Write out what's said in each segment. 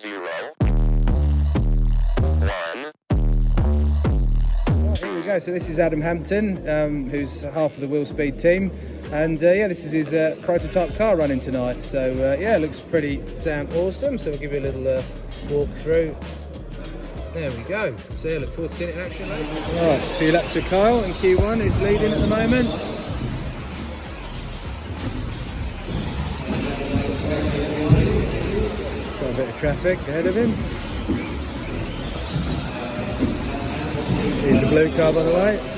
0, 1. Right, here we go. So this is Adam Hampton, who's half of the Willspeed team, and yeah, this is his prototype car running tonight. So yeah, looks pretty damn awesome. So we'll give you a little walk through. There we go. So yeah, look forward to seeing it in action later. Right, a few laps with Kyle in Q1, who's leading at the moment. Got a bit of traffic ahead of him. Here's the blue car by the way.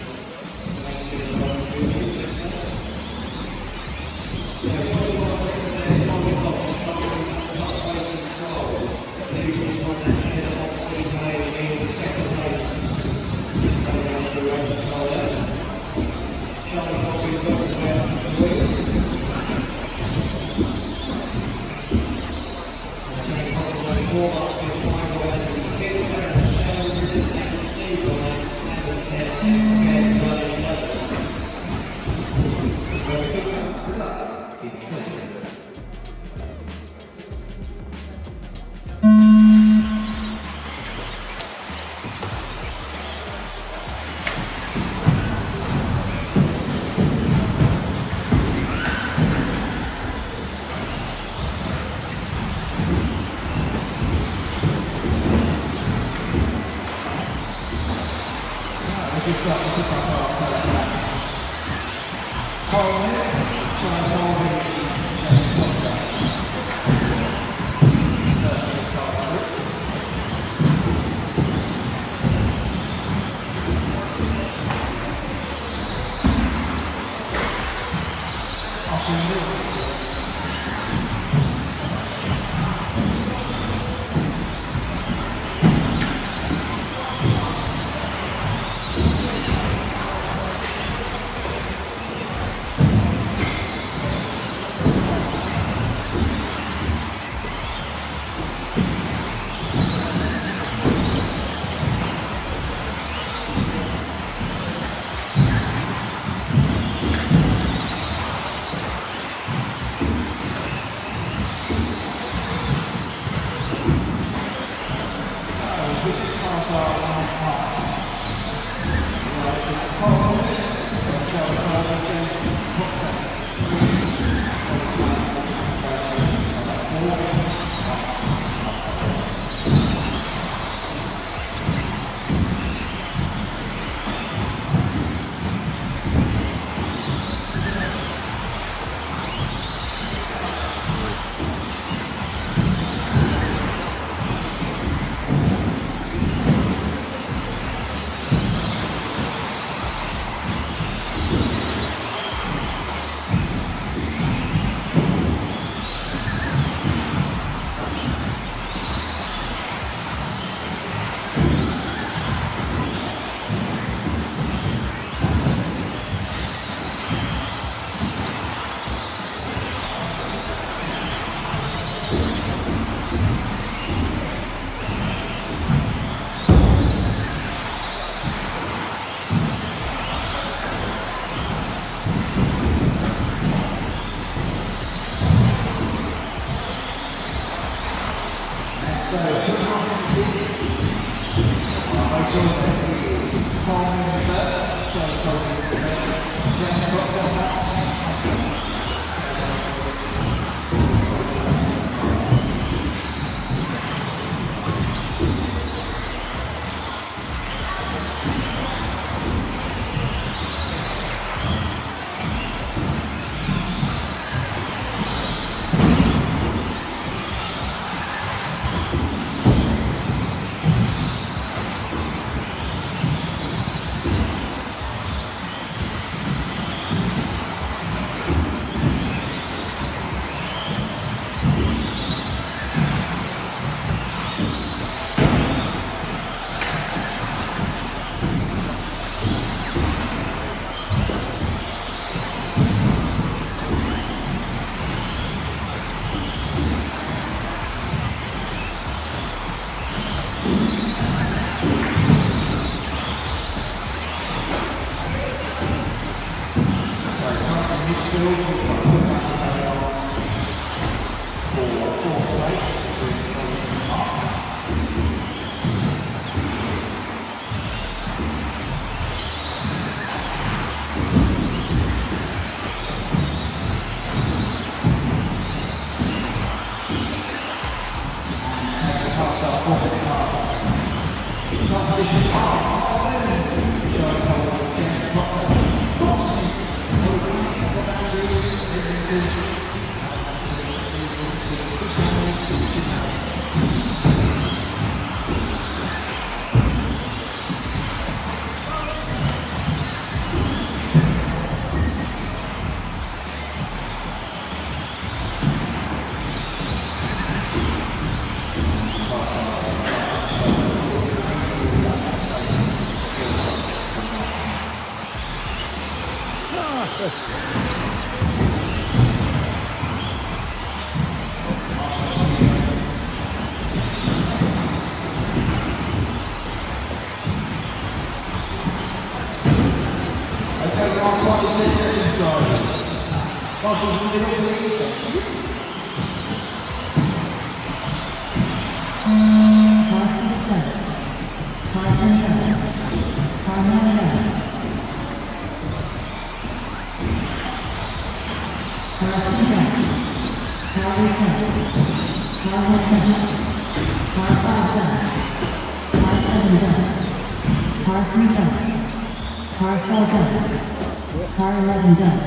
Car 11 done.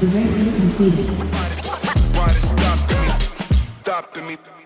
The race is completed. Why they stopping me?